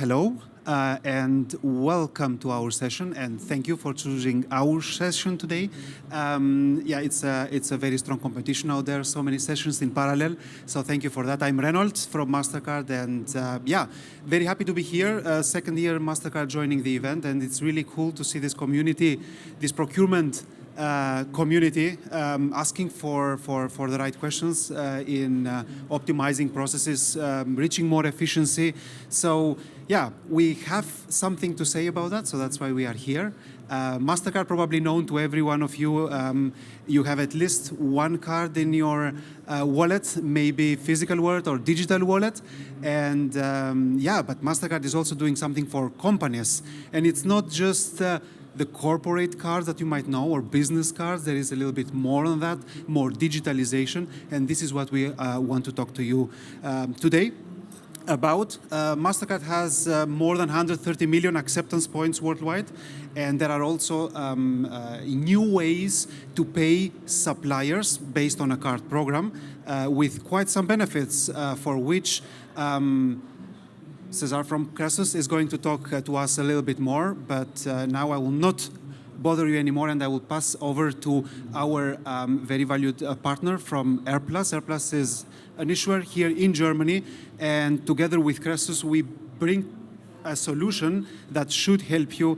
hello, and welcome to our session, and thank you for choosing our session today. It's a very strong competition out there, so many sessions in parallel, so thank you for that. I'm Renold from Mastercard, and very happy to be here. Second year Mastercard joining the event, and it's really cool to see this community, this procurement community asking for the right questions in optimizing processes, reaching more efficiency. So we have something to say about that, so that's why we are here. Mastercard, probably known to every one of you. You have at least one card in your wallet, maybe physical wallet or digital wallet. And but Mastercard is also doing something for companies. And it's not just the corporate cards that you might know, or business cards. There is a little bit more on that, more digitalization, and this is what we want to talk to you today about. Mastercard has more than 130 million acceptance points worldwide, and there are also new ways to pay suppliers based on a card program with quite some benefits for which César from Kresus is going to talk to us a little bit more, but now I will not bother you anymore, and I will pass over to our very valued partner from AirPlus. AirPlus is an issuer here in Germany, and together with Kresus, we bring a solution that should help you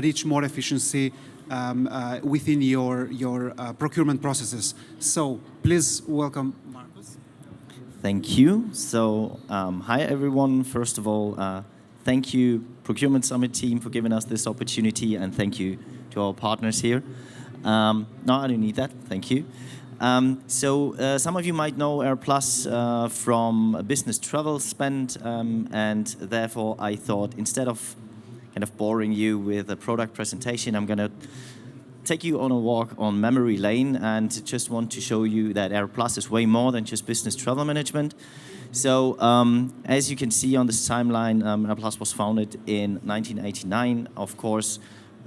reach more efficiency within your procurement processes. So please welcome Markus. Thank you. So, hi everyone. First of all, thank you, Procurement Summit team, for giving us this opportunity, and thank you to our partners here. No, I don't need that. Thank you. Some of you might know AirPlus from business travel spend, and therefore I thought, instead of kind of boring you with a product presentation, I'm going to take you on a walk on memory lane and just want to show you that AirPlus is way more than just business travel management. So as you can see on this timeline, AirPlus was founded in 1989, of course,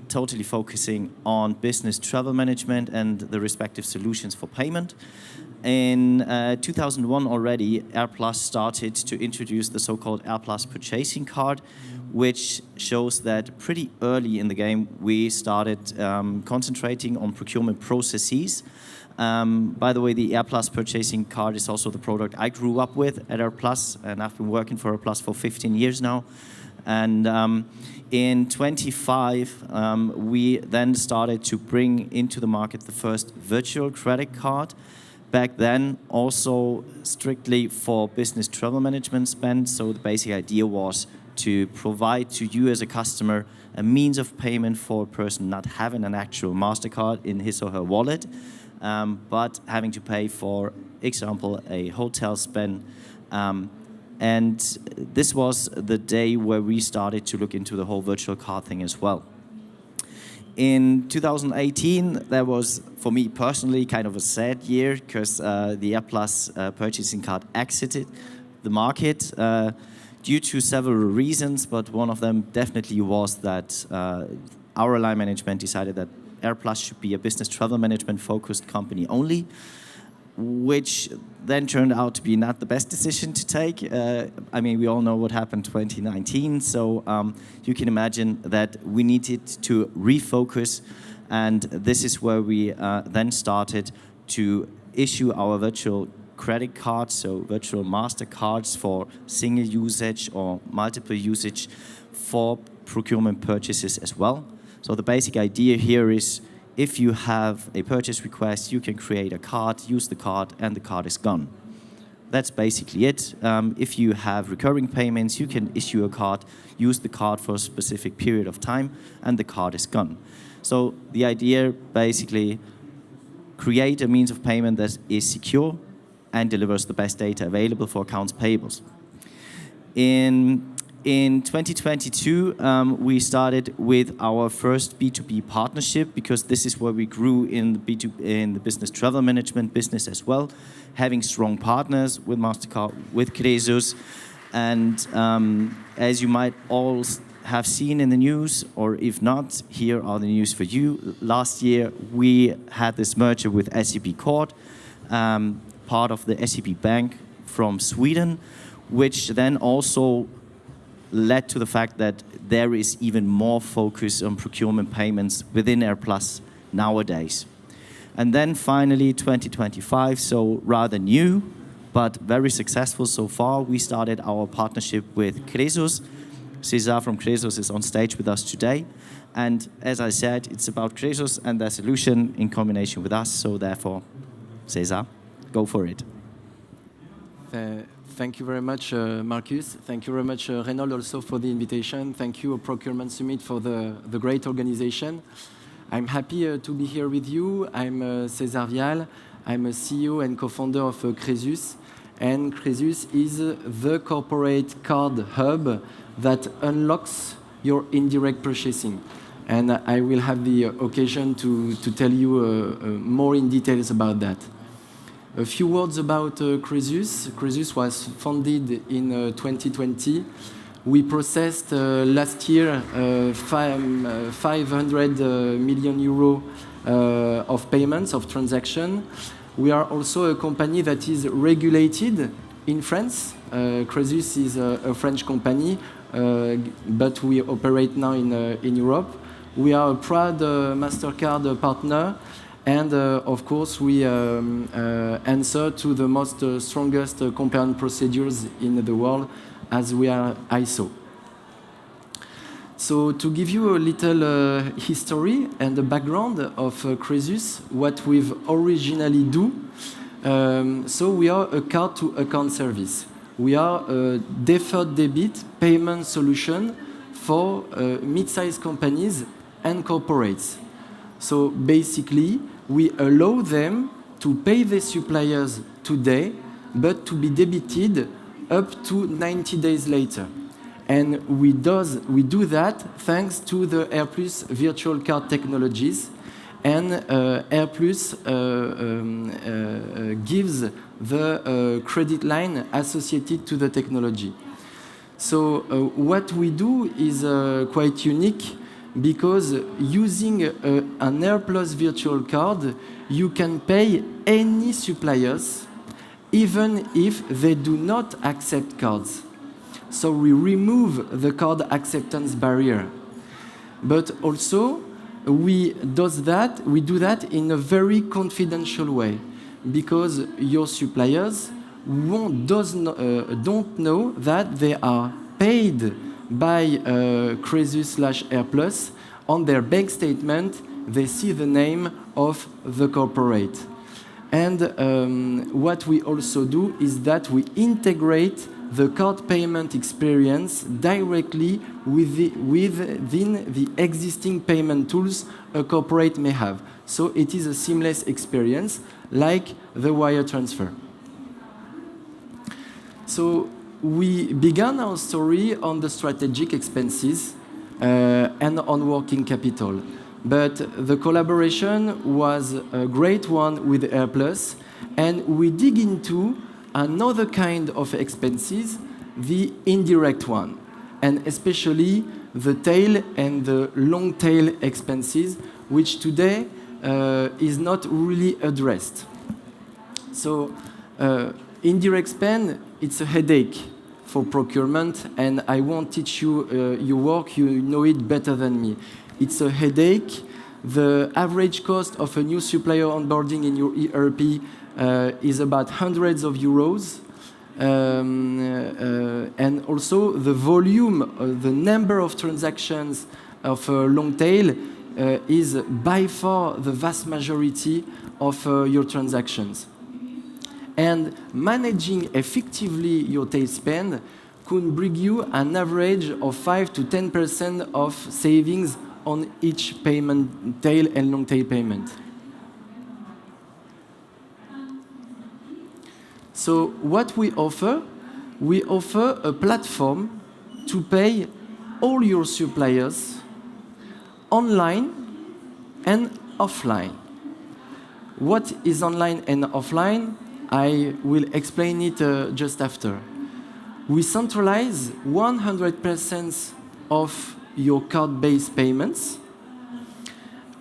totally focusing on business travel management and the respective solutions for payment. In 2001 already, AirPlus started to introduce the so-called AirPlus purchasing card, which shows that pretty early in the game we started concentrating on procurement processes. By the way, the AirPlus purchasing card is also the product I grew up with at AirPlus, and I've been working for AirPlus for 15 years now. And in 25, we then started to bring into the market the first virtual credit card. Back then, also strictly for business travel management spend. So the basic idea was to provide to you as a customer a means of payment for a person not having an actual Mastercard in his or her wallet, but having to pay for, example, a hotel spend. And this was the day where we started to look into the whole virtual card thing as well. In 2018, that was, for me personally, kind of a sad year, because the AirPlus purchasing card exited the market due to several reasons, but one of them definitely was that our line management decided that AirPlus should be a business travel management focused company only, which then turned out to be not the best decision to take. I mean, we all know what happened in 2019, so you can imagine that we needed to refocus, and this is where we then started to issue our virtual credit cards, so virtual Mastercards for single usage or multiple usage for procurement purchases as well. So the basic idea here is, if you have a purchase request, you can create a card, use the card, and the card is gone. That's basically it. If you have recurring payments, you can issue a card, use the card for a specific period of time, and the card is gone. So the idea, basically, create a means of payment that is secure and delivers the best data available for accounts payables. In 2022, we started with our first B2B partnership, because this is where we grew in the business travel management business as well, having strong partners with Mastercard, with Kresus. And as you might all have seen in the news, or if not, here are the news for you. Last year, we had this merger with SEB Corp, part of the SEB Bank from Sweden, which then also led to the fact that there is even more focus on procurement payments within AirPlus nowadays. And then finally, 2025, so rather new, but very successful so far, we started our partnership with Kresus. César from Kresus is on stage with us today. And as I said, it's about Kresus and their solution in combination with us. So therefore, César, go for it. Thank you very much, Markus. Thank you very much, Renold, also for the invitation. Thank you, Procurement Summit, for the great organization. I'm happy to be here with you. I'm César Vial. I'm a CEO and co-founder of Kresus. And Kresus is the corporate card hub that unlocks your indirect purchasing. And I will have the occasion to tell you more in details about that. A few words about Kresus. Kresus was founded in 2020. We processed last year 500 million euro of payments, of transactions. We are also a company that is regulated in France. Kresus is a French company, but we operate now in Europe. We are a proud Mastercard partner. And of course, we answer to the most strongest compliance procedures in the world, as we are ISO. So to give you a little history and the background of Kresus, what we've originally do, so we are a card-to-account service. We are a deferred debit payment solution for mid-sized companies and corporates. So basically, we allow them to pay their suppliers today, but to be debited up to 90 days later. And we do that thanks to the AirPlus virtual card technologies. And AirPlus gives the credit line associated to the technology. So what we do is quite unique, because using an AirPlus virtual card, you can pay any suppliers, even if they do not accept cards. So we remove the card acceptance barrier. But also, we do that in a very confidential way, because your suppliers don't know that they are paid by Kresus/AirPlus. On their bank statement, they see the name of the corporate. And what we also do is that we integrate the card payment experience directly within the existing payment tools a corporate may have. So it is a seamless experience, like the wire transfer. So we began our story on the strategic expenses and on working capital. But the collaboration was a great one with AirPlus, and we dig into another kind of expenses, the indirect one, and especially the tail and the long tail expenses, which today is not really addressed. So indirect spend, it's a headache for procurement, and I won't teach you your work, you know it better than me. It's a headache. The average cost of a new supplier onboarding in your ERP is about hundreds of euros. And also the volume, the number of transactions of long tail is by far the vast majority of your transactions. And managing effectively your tail spend could bring you an average of 5 to 10% of savings on each payment, tail and long tail payment. So what we offer a platform to pay all your suppliers online and offline. What is online and offline? I will explain it just after. We centralize 100% of your card-based payments.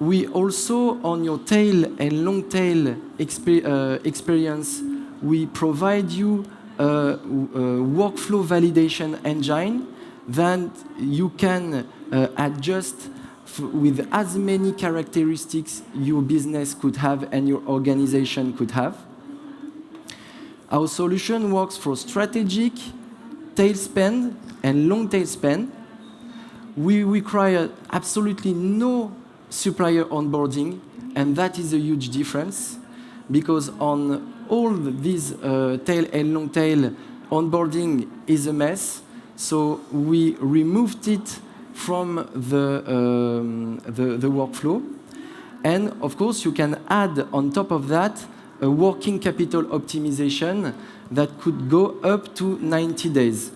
We also, on your tail and long tail experience, we provide you a workflow validation engine that you can adjust with as many characteristics your business could have and your organization could have. Our solution works for strategic, tail spend, and long tail spend. We require absolutely no supplier onboarding, and that is a huge difference, because on all these tail and long tail, onboarding is a mess. So we removed it from the workflow. And of course, you can add on top of that a working capital optimization that could go up to 90 days.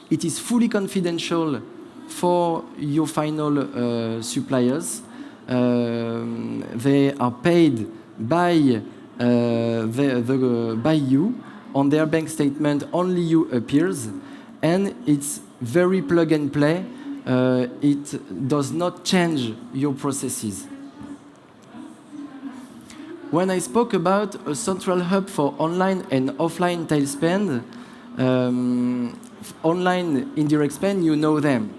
It is fully confidential for your final suppliers. They are paid by by you. On their bank statement, only you appears, and it's very plug and play. It does not change your processes. When I spoke about a central hub for online and offline tail spend, online indirect spend, you know them.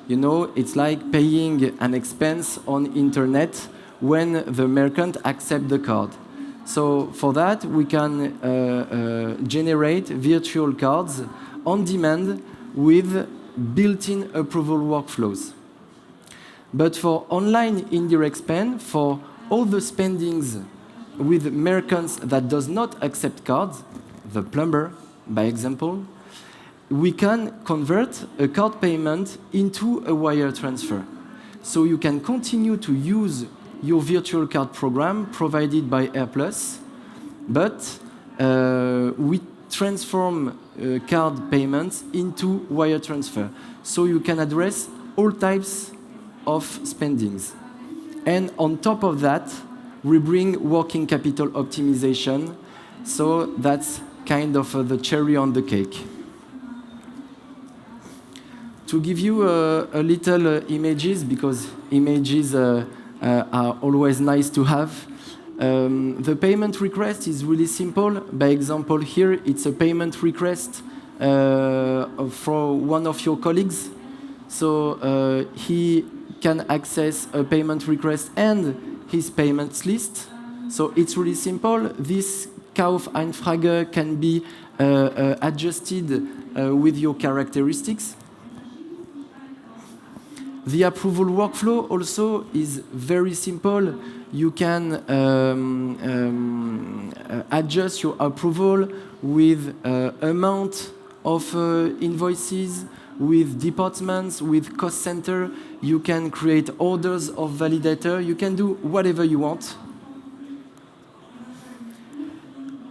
You know, it's like paying an expense on internet when the merchant accepts the card. So for that, we can generate virtual cards on demand with built-in approval workflows. But for online indirect spend, for all the spendings with merchants that does not accept cards, the plumber, by example, we can convert a card payment into a wire transfer. So you can continue to use your virtual card program provided by AirPlus, but we transform card payments into wire transfer. So you can address all types of spendings. And on top of that, we bring working capital optimization. So that's kind of the cherry on the cake. To give you a little images, because images are always nice to have. The payment request is really simple. By example, here it's a payment request for one of your colleagues. So he can access a payment request and his payments list. So it's really simple. This Kaufanfrage can be adjusted with your characteristics. The approval workflow also is very simple. You can adjust your approval with amount of invoices, with departments, with cost center. You can create orders of validator. You can do whatever you want.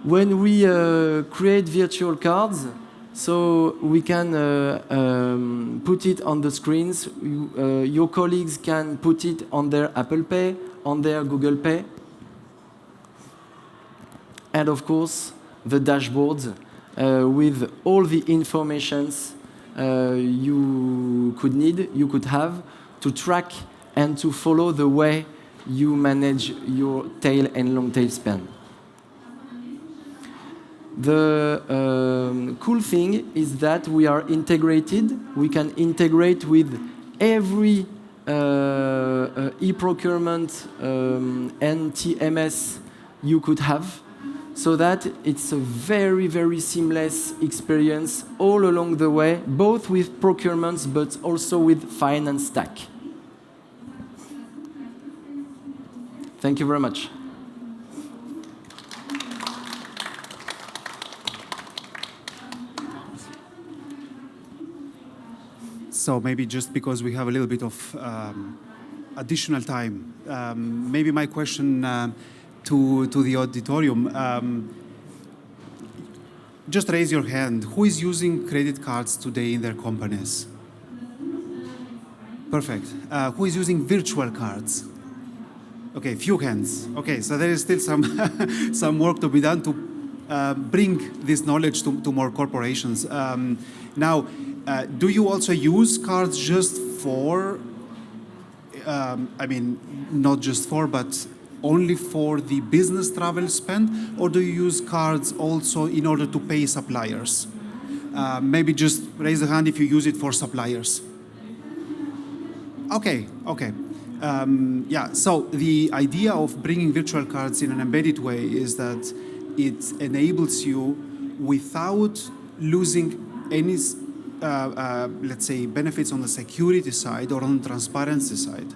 When we create virtual cards, so we can put it on the screens. Your colleagues can put it on their Apple Pay, on their Google Pay. And of course, the dashboards with all the informations you could need, you could have to track and to follow the way you manage your tail and long tail spend. The cool thing is that we are integrated. We can integrate with every e-procurement and TMS you could have, so that it's a very, very seamless experience all along the way, both with procurements but also with finance stack. Thank you very much. So maybe just because we have a little bit of additional time, maybe my question to the auditorium, just raise your hand. Who is using credit cards today in their companies? Perfect. Who is using virtual cards? Okay, few hands. Okay, so there is still some some work to be done to bring this knowledge to more corporations. Now, do you also use cards just for, I mean, not just for, but only for the business travel spend, or do you use cards also in order to pay suppliers? Maybe just raise the hand if you use it for suppliers. Okay. Yeah, so the idea of bringing virtual cards in an embedded way is that it enables you, without losing any, let's say, benefits on the security side or on the transparency side,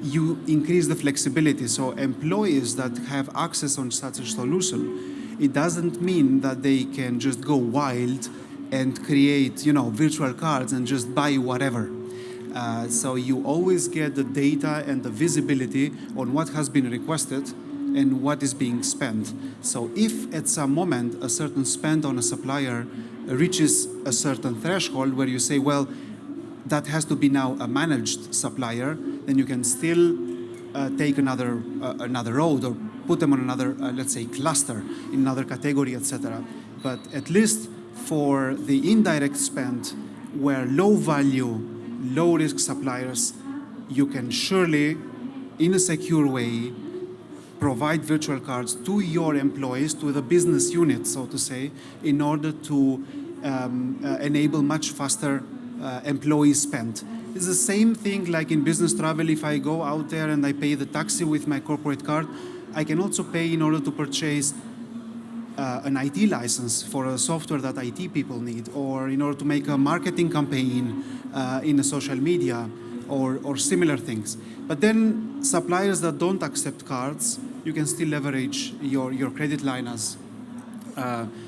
you increase the flexibility. So employees that have access on such a solution, it doesn't mean that they can just go wild and create, virtual cards and just buy whatever. So you always get the data and the visibility on what has been requested and what is being spent. So if at some moment a certain spend on a supplier reaches a certain threshold where you say, well, that has to be now a managed supplier, then you can still take another road or put them on another, let's say, cluster in another category, etc. But at least for the indirect spend, where low value, low risk suppliers, you can surely, in a secure way, provide virtual cards to your employees, to the business unit, so to say, in order to enable much faster employee spend. It's the same thing like in business travel. If I go out there and I pay the taxi with my corporate card, I can also pay in order to purchase an IT license for a software that IT people need, or in order to make a marketing campaign in a social media, or similar things. But then suppliers that don't accept cards, you can still leverage your credit line, as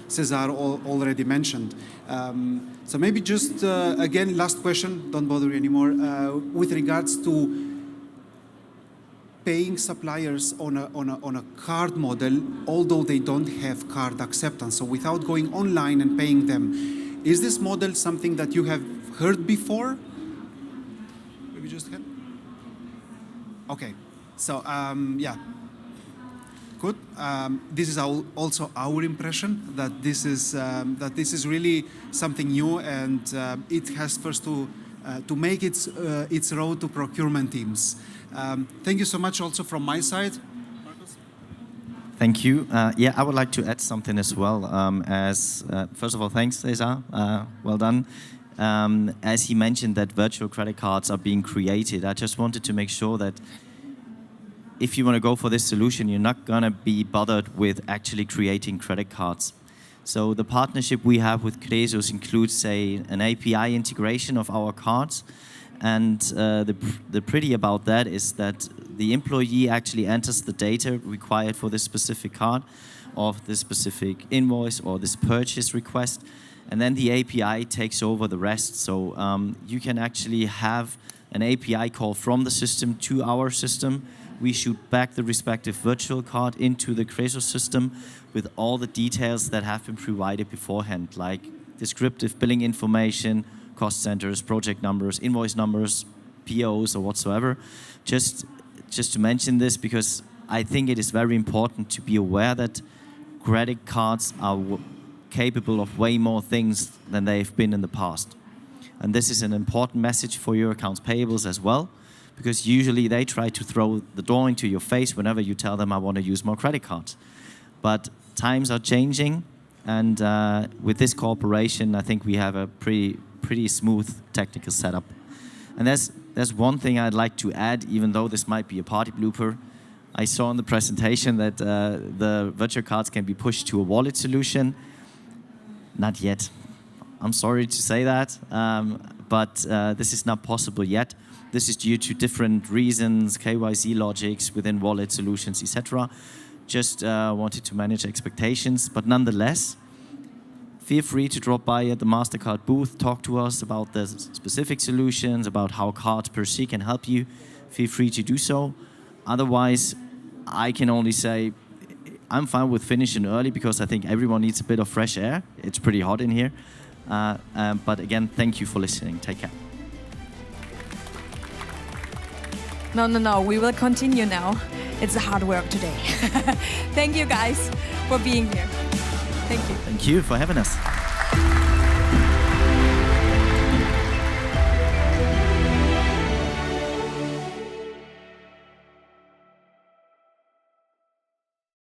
César already mentioned. So maybe just, again, last question, don't bother you anymore, with regards to paying suppliers on a card model, although they don't have card acceptance. So without going online and paying them, is this model something that you have heard before? Maybe just heard? Okay, so yeah, good. This is also our impression that this is really something new, and it has first to make its road to procurement teams. Thank you so much also from my side. Markus? Thank you. Yeah, I would like to add something as well. First of all, thanks, César. Well done. As he mentioned that virtual credit cards are being created, I just wanted to make sure that if you want to go for this solution, you're not going to be bothered with actually creating credit cards. So the partnership we have with Kresus includes, an API integration of our cards. And the pretty about that is that the employee actually enters the data required for this specific card, or this specific invoice, or this purchase request, and then the API takes over the rest. So you can actually have an API call from the system to our system. We shoot back the respective virtual card into the Kresus system with all the details that have been provided beforehand, like descriptive billing information, cost centers, project numbers, invoice numbers, POs, or whatsoever. Just to mention this, because I think it is very important to be aware that credit cards are capable of way more things than they've been in the past. And this is an important message for your accounts payables as well, because usually they try to throw the door into your face whenever you tell them, I want to use more credit cards. But times are changing, and with this cooperation, I think we have a pretty smooth technical setup. And there's one thing I'd like to add, even though this might be a party blooper. I saw in the presentation that the virtual cards can be pushed to a wallet solution. Not yet. I'm sorry to say that, but this is not possible yet. This is due to different reasons, KYC logics within wallet solutions, etc. Just wanted to manage expectations, but nonetheless, feel free to drop by at the Mastercard booth, talk to us about the specific solutions, about how cards per se can help you. Feel free to do so. Otherwise, I can only say I'm fine with finishing early, because I think everyone needs a bit of fresh air. It's pretty hot in here. But again, thank you for listening. Take care. No, we will continue now. It's hard work today. Thank you guys for being here. Thank you. Thank you for having us.